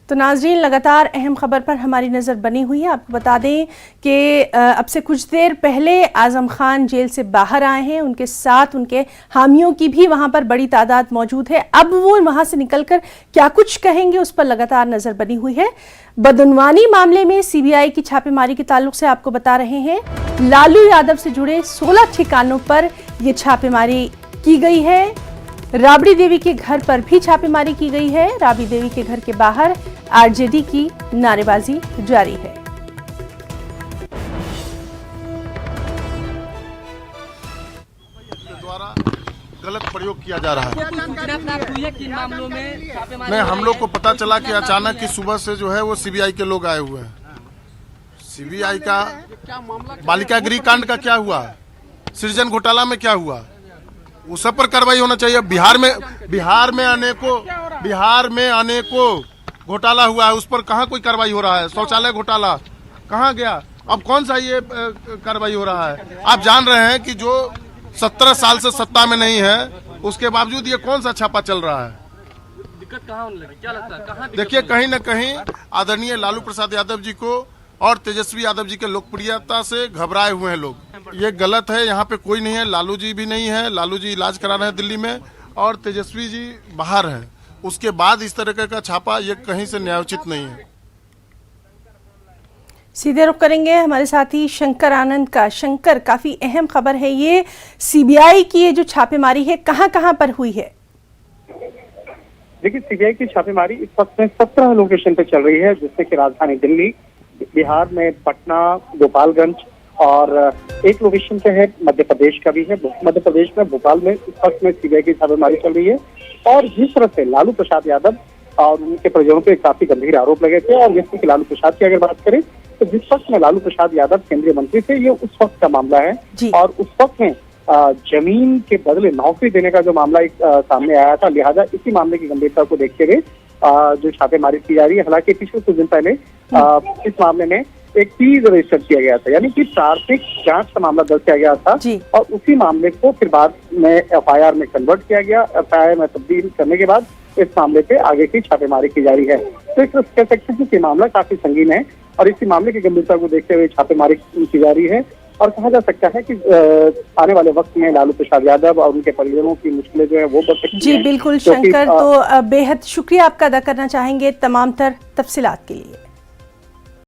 तो नाज़रीन, लगातार अहम खबर पर हमारी नज़र बनी हुई है। आपको बता दें कि अब से कुछ देर पहले आज़म खान जेल से बाहर आए हैं, उनके साथ उनके हामियों की भी वहां पर बड़ी तादाद मौजूद है। अब वो वहां से निकलकर क्या कुछ कहेंगे, उस पर लगातार नज़र बनी हुई है। बदनवानी मामले में सीबीआई की छापेमारी के ताल्लुक से आपको बता रहे हैं, लालू यादव से जुड़े 16 ठिकानों पर यह छापेमारी की गई है। राबड़ी देवी के घर पर भी छापेमारी की गई है। राबड़ी देवी के घर के बाहर आरजेडी की नारेबाजी जारी है। द्वारा गलत प्रयोग किया जा रहा है। किन मामलों में छापेमारी? नहीं, हम लोग को पता चला कि अचानक की सुबह से जो है वो सीबीआई के लोग आए हुए हैं। सीबीआई का बालिका गृह कांड का क्या हुआ, सृजन घोटाला में क्या हुआ, उस सब पर कार्रवाई होना चाहिए। बिहार में अनेकों घोटाला हुआ है, उस पर कहाँ कोई कार्रवाई हो रहा है। शौचालय घोटाला कहाँ गया, अब कौन सा ये कार्रवाई हो रहा है। आप जान रहे हैं कि जो 17 साल से सत्ता में नहीं है, उसके बावजूद ये कौन सा छापा चल रहा है। दिक्कत कहाँ होने लगी, क्या लगता है कहाँ? देखिए, कहीं न कहीं आदरणीय लालू प्रसाद यादव जी को और तेजस्वी यादव जी के लोकप्रियता से घबराए हुए हैं लोग। ये गलत है, यहाँ पे कोई नहीं है, लालू जी भी नहीं है। लालू जी इलाज करा रहे हैं दिल्ली में और तेजस्वी जी बाहर हैं। उसके बाद इस तरह का छापा ये कहीं से न्यायोचित नहीं है। सीधे रुख करेंगे हमारे साथी शंकर आनंद का। शंकर, काफी अहम खबर है ये, सीबीआई की ये जो छापेमारी है कहां कहां पर हुई है? देखिए, सीबीआई की छापेमारी इस वक्त में 17 लोकेशन पे चल रही है, जिससे कि राजधानी दिल्ली, बिहार में पटना, गोपालगंज और एक लोकेशन पे है मध्य प्रदेश का भी है। मध्य प्रदेश में भोपाल में इस वक्त में सीबीआई की छापेमारी चल रही है। और जिस तरह से लालू प्रसाद यादव और उनके परिजनों पे काफी गंभीर आरोप लगे थे, और जैसे कि लालू प्रसाद की अगर बात करें तो जिस वक्त में लालू प्रसाद यादव केंद्रीय मंत्री थे, ये उस वक्त का मामला है। और उस वक्त में जमीन के बदले नौकरी देने का जो मामला सामने आया था, लिहाजा इसी मामले की गंभीरता को देखते हुए जो छापेमारी की जा रही है। हालांकि पिछले कुछ दिन पहले इस मामले में एक पीज रजिस्टर किया गया था, यानी कि प्राथमिक जांच का मामला दर्ज किया गया था, और उसी मामले को फिर बाद में एफआईआर में कन्वर्ट किया गया। एफआईआर में तब्दील करने के बाद इस मामले पे आगे की छापेमारी की जा रही है। तो एक कह सकते हैं कि मामला काफी संगीन है और इसी मामले की गंभीरता को देखते हुए छापेमारी की जा रही है। और कहा जा सकता है कि आने वाले वक्त में लालू प्रसाद यादव और उनके परिजनों की मुश्किलें जो है वो बढ़ सकती हैं। जी बिल्कुल शंकर, तो बेहद शुक्रिया आपका अदा करना चाहेंगे तमाम तर तफसीलात के लिए।